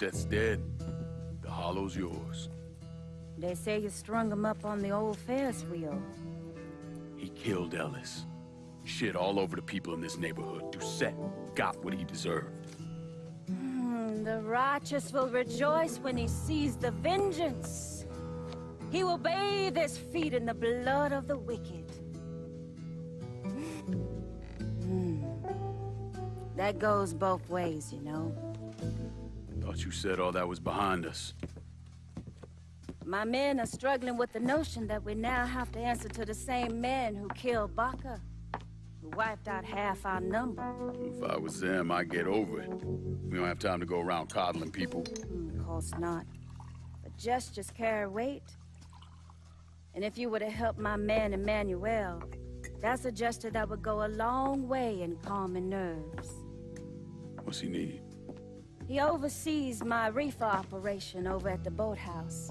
Seth's dead. The hollow's yours. They say you strung him up on the old Ferris wheel. He killed Ellis. Shit all over the people in this neighborhood. Doucette got what he deserved. The righteous will rejoice when he sees the vengeance. He will bathe his feet in the blood of the wicked. That goes both ways, you know. Thought you said all that was behind us. My men are struggling with the notion that we now have to answer to the same men who killed Baka, who wiped out half our number. If I was them, I'd get over it. We don't have time to go around coddling people. Of course not. But gestures carry weight. And if you were to help my man Emmanuel, that's a gesture that would go a long way in calming nerves. What's he need? He oversees my reefer operation over at the boathouse.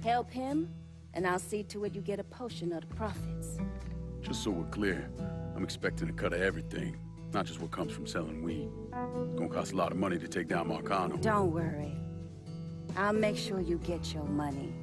Help him, and I'll see to it you get a portion of the profits. Just so we're clear, I'm expecting a cut of everything, not just what comes from selling weed. It's gonna cost a lot of money to take down Marcano. Don't worry. I'll make sure you get your money.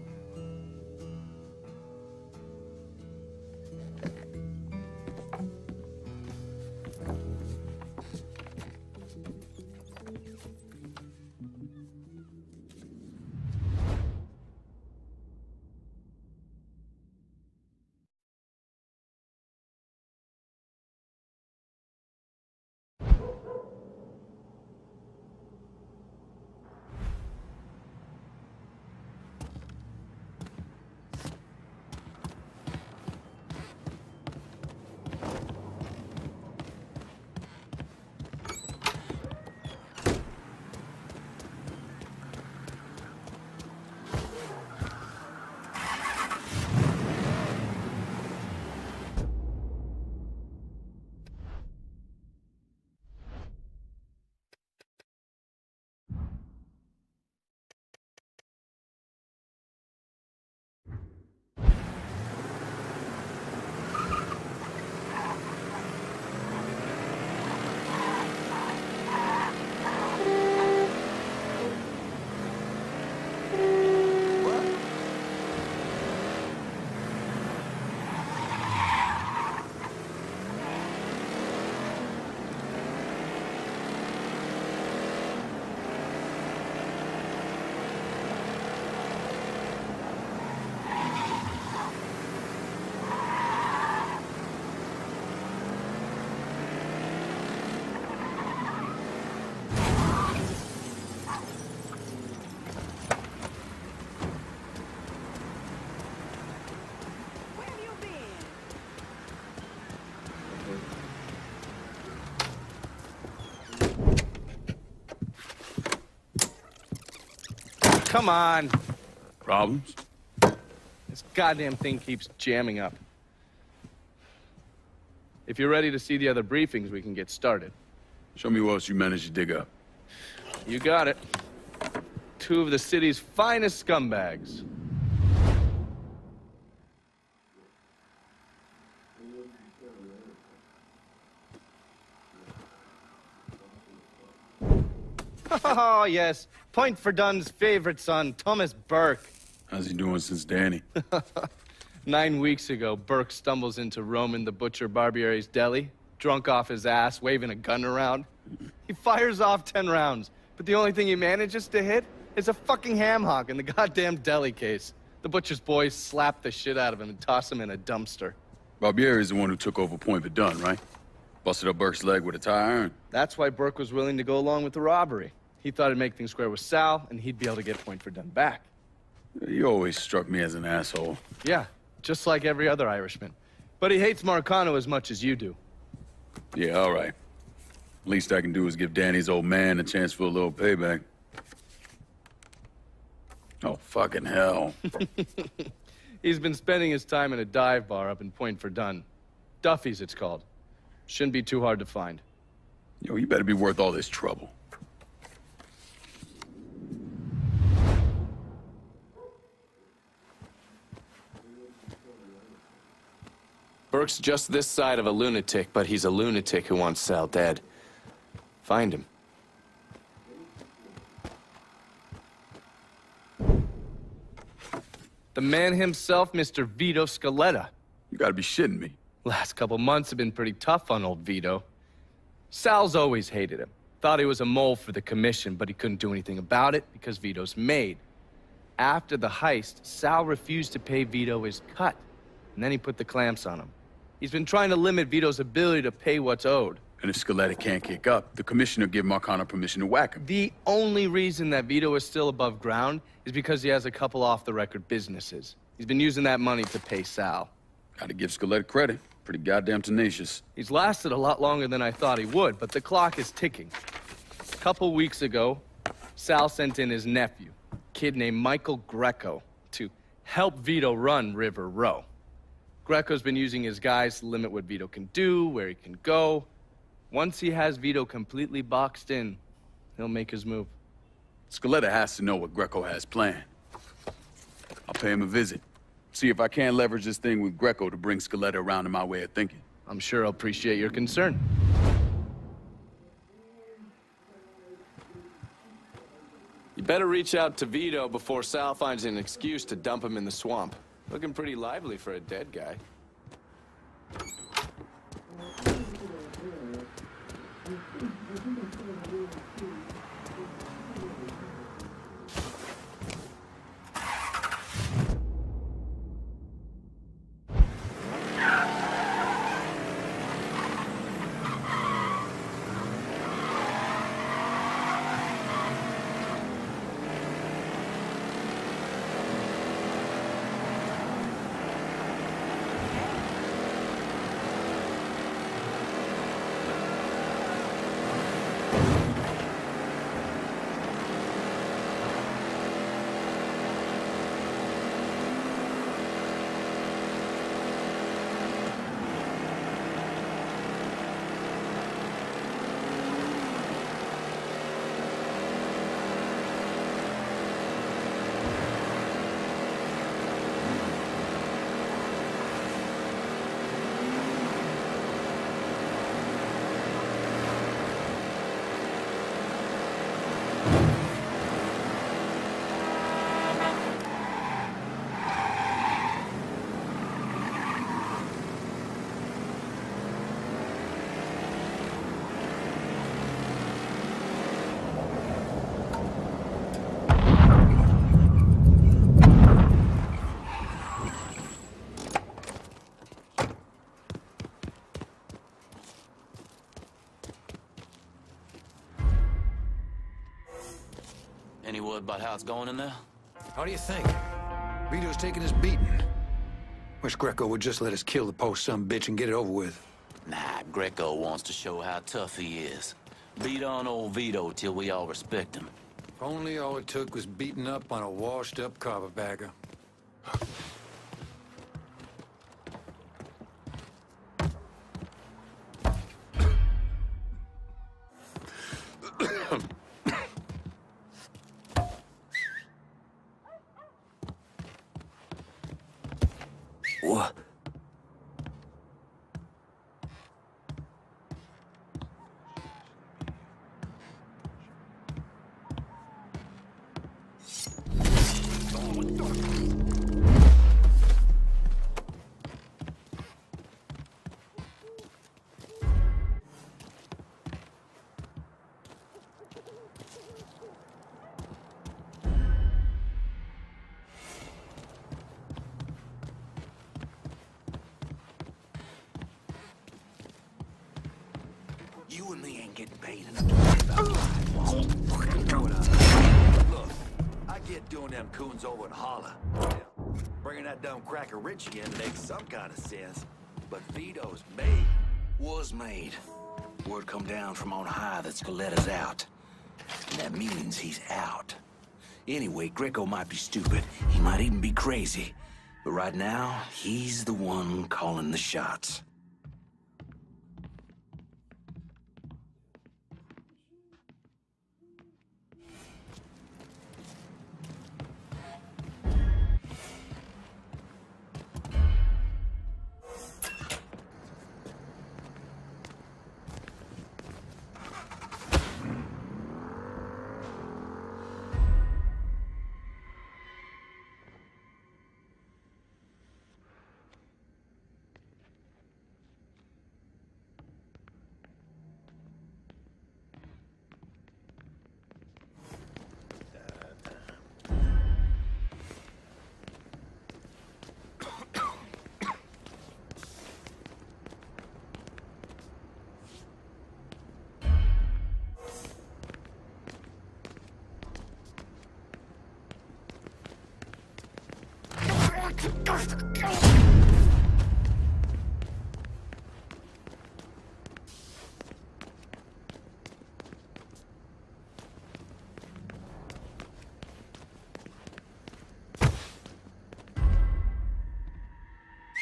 Come on. Problems? This goddamn thing keeps jamming up. If you're ready to see the other briefings, we can get started. Show me what else you managed to dig up. You got it. Two of the city's finest scumbags. Oh, yes. Point for Dunn's favorite son, Thomas Burke. How's he doing since Danny? 9 weeks ago, Burke stumbles into Roman the Butcher Barbiere's deli, drunk off his ass, waving a gun around. He fires off 10 rounds, but the only thing he manages to hit is a fucking ham hock in the goddamn deli case. The butcher's boys slap the shit out of him and toss him in a dumpster. Barbieri is the one who took over Point Verdun, right? Busted up Burke's leg with a tire iron. That's why Burke was willing to go along with the robbery. He thought it'd make things square with Sal, and he'd be able to get Point Verdun back. You always struck me as an asshole. Yeah, just like every other Irishman. But he hates Marcano as much as you do. Yeah, all right. Least I can do is give Danny's old man a chance for a little payback. Oh, fucking hell. He's been spending his time in a dive bar up in Point Verdun. Duffy's, it's called. Shouldn't be too hard to find. Yo, you better be worth all this trouble. Burke's just this side of a lunatic, but he's a lunatic who wants Sal dead. Find him. The man himself, Mr. Vito Scaletta. You gotta be shitting me. Last couple months have been pretty tough on old Vito. Sal's always hated him. Thought he was a mole for the commission, but he couldn't do anything about it because Vito's made. After the heist, Sal refused to pay Vito his cut, and then he put the clamps on him. He's been trying to limit Vito's ability to pay what's owed. And if Scaletta can't kick up, the commissioner give Marcano permission to whack him. The only reason that Vito is still above ground is because he has a couple off-the-record businesses. He's been using that money to pay Sal. Gotta give Scaletta credit. Pretty goddamn tenacious. He's lasted a lot longer than I thought he would, but the clock is ticking. A couple weeks ago, Sal sent in his nephew, a kid named Michael Greco, to help Vito run River Row. Greco's been using his guys to limit what Vito can do, where he can go. Once he has Vito completely boxed in, he'll make his move. Scaletta has to know what Greco has planned. I'll pay him a visit. See if I can't leverage this thing with Greco to bring Scaletta around to my way of thinking. I'm sure he'll appreciate your concern. You better reach out to Vito before Sal finds an excuse to dump him in the swamp. Looking pretty lively for a dead guy. Any word about how it's going in there? How do you think? Vito's taking his beating. Wish Greco would just let us kill the post-son-bitch and get it over with. Nah, Greco wants to show how tough he is. Beat on old Vito till we all respect him. If only all it took was beating up on a washed-up carpetbagger. What? You and me ain't getting paid enough to worry about. Look, I get doing them coons over in Holla. Bringing that dumb cracker Rich in makes some kind of sense. But Vito's made. Was made. Word come down from on high that Scaletta's out. And that means he's out. Anyway, Greco might be stupid. He might even be crazy. But right now, he's the one calling the shots.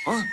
Huh?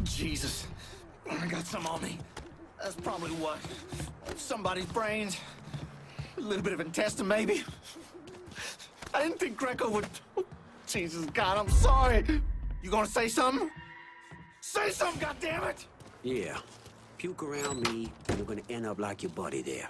Jesus, I got some on me. That's probably what. Somebody's brains. A little bit of intestine, maybe. I didn't think Greco would... Jesus, God, I'm sorry. You gonna say something? Say something, goddammit! Yeah. Puke around me, and you're gonna end up like your buddy there.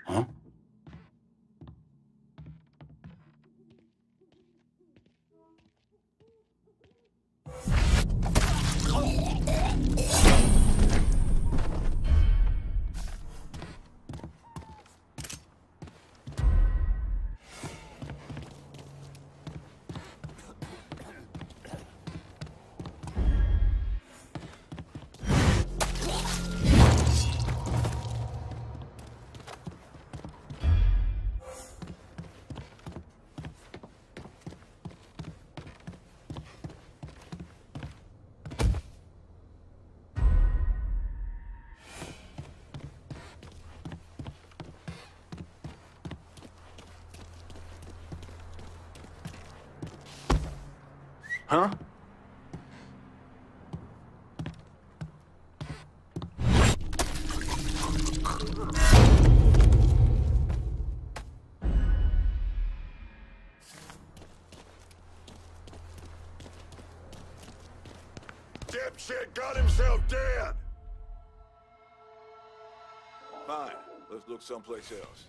Huh? Huh? Dipshit got himself dead! Fine, let's look someplace else.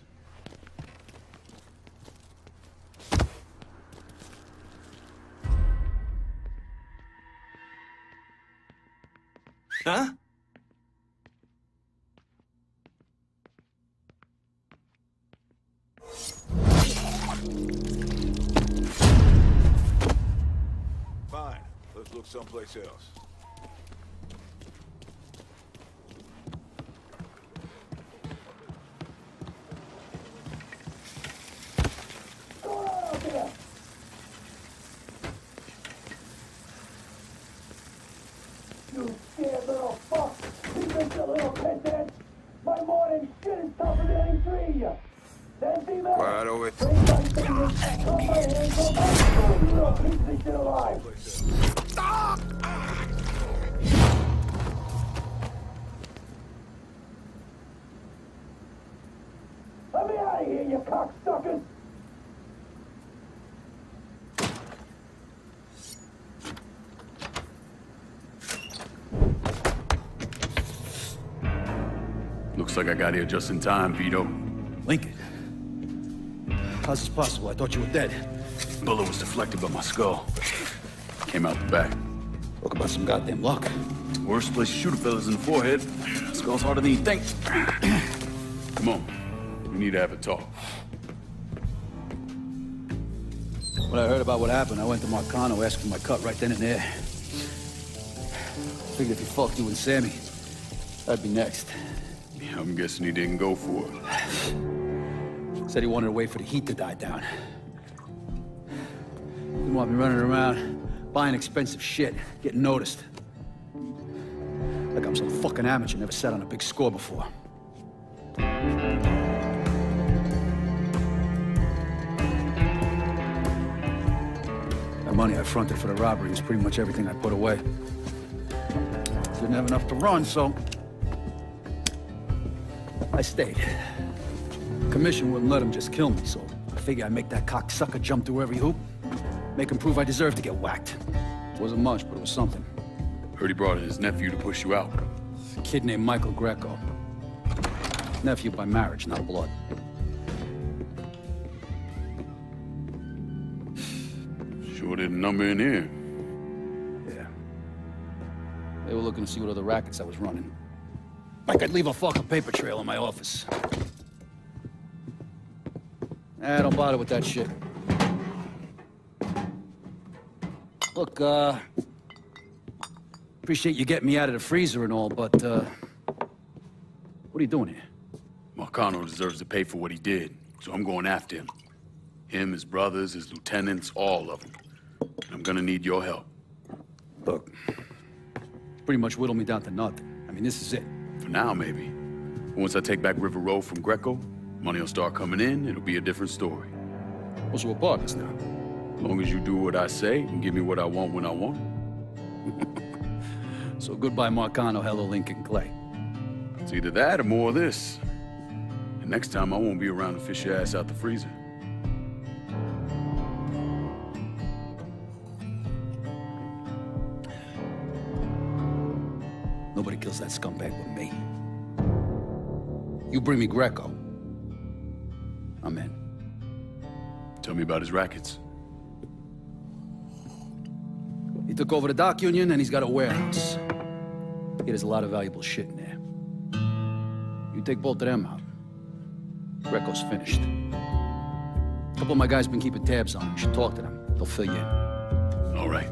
Huh? Fine, let's look someplace else. You scared little fuck! You think you little pisshead? My morning shit is tougher than any tree! Then see that? Quiet over it. Bring my fingers, cut my hands off my you little piece of shit alive! Let me out of here, you cocksuckers! Looks like I got here just in time, Vito. Lincoln. How's this possible? I thought you were dead. Bullet was deflected by my skull. Came out the back. Talk about some goddamn luck. Worst place to shoot a fella's in the forehead. Skull's harder than you think. Come on. We need to have a talk. When I heard about what happened, I went to Marcano asking for my cut right then and there. Figured if he fucked you and Sammy, I'd be next. Yeah, I'm guessing he didn't go for it. Said he wanted to wait for the heat to die down. Didn't want me running around, buying expensive shit, getting noticed. Like I'm some fucking amateur, never sat on a big score before. The money I fronted for the robbery was pretty much everything I put away. Didn't have enough to run, so I stayed. Commission wouldn't let him just kill me, so I figured I'd make that cocksucker jump through every hoop. Make him prove I deserve to get whacked. Wasn't much, but it was something. Heard he brought in his nephew to push you out. A kid named Michael Greco. Nephew by marriage, not blood. Sure didn't number in here. Yeah. They were looking to see what other rackets I was running. Like I'd leave a fucking paper trail in my office. Don't bother with that shit. Look, appreciate you getting me out of the freezer and all, but, what are you doing here? Marcano deserves to pay for what he did, so I'm going after him. Him, his brothers, his lieutenants, all of them. I'm gonna need your help. Look, pretty much whittled me down to nothing. I mean, this is it. For now, maybe. Once I take back River Road from Greco, money will start coming in, it'll be a different story. Well, so we're partners now. As long as you do what I say and give me what I want when I want. So goodbye, Marcano, hello, Lincoln Clay. It's either that or more of this. And next time, I won't be around to fish your ass out the freezer. Nobody kills that scumbag with me. You bring me Greco, I'm in. Tell me about his rackets. He took over the dock union and he's got a warehouse. There's a lot of valuable shit in there. You take both of them out, Greco's finished. A couple of my guys been keeping tabs on him. You should talk to them. They'll fill you in. All right.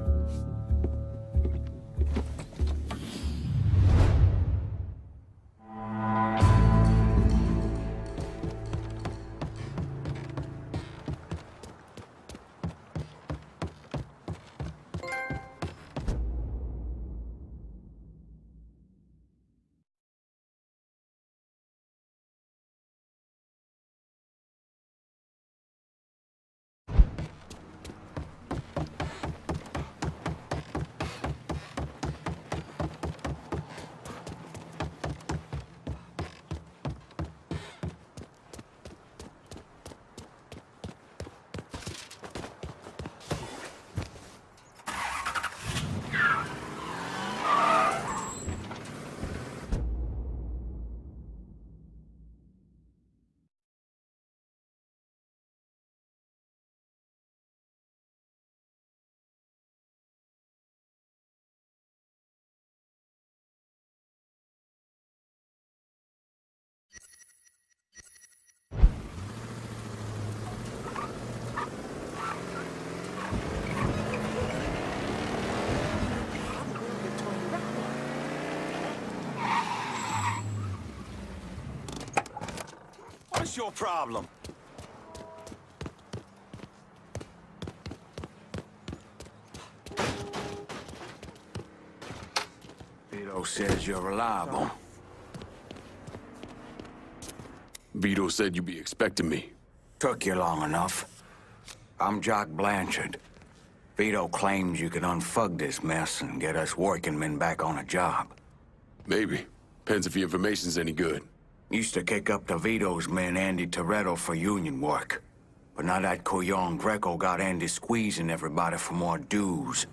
What's your problem? Vito says you're reliable. Vito said you'd be expecting me. Took you long enough. I'm Jock Blanchard. Vito claims you can unfug this mess and get us working men back on a job. Maybe. Depends if your information's any good. Used to kick up to Vito's men Andy Toretto for union work. But now that Couillon Greco got Andy squeezing everybody for more dues.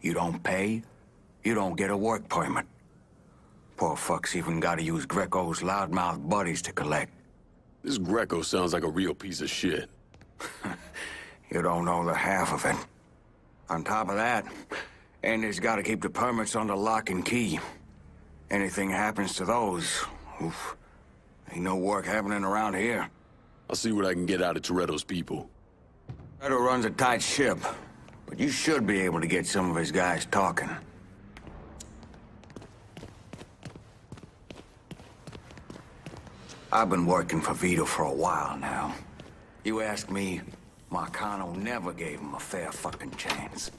You don't pay, you don't get a work permit. Poor fuck's even gotta use Greco's loudmouth buddies to collect. This Greco sounds like a real piece of shit. You don't know the half of it. On top of that, Andy's gotta keep the permits under lock and key. Anything happens to those, oof, ain't no work happening around here. I'll see what I can get out of Toretto's people. Toretto runs a tight ship, but you should be able to get some of his guys talking. I've been working for Vito for a while now. You ask me, Marcano never gave him a fair fucking chance.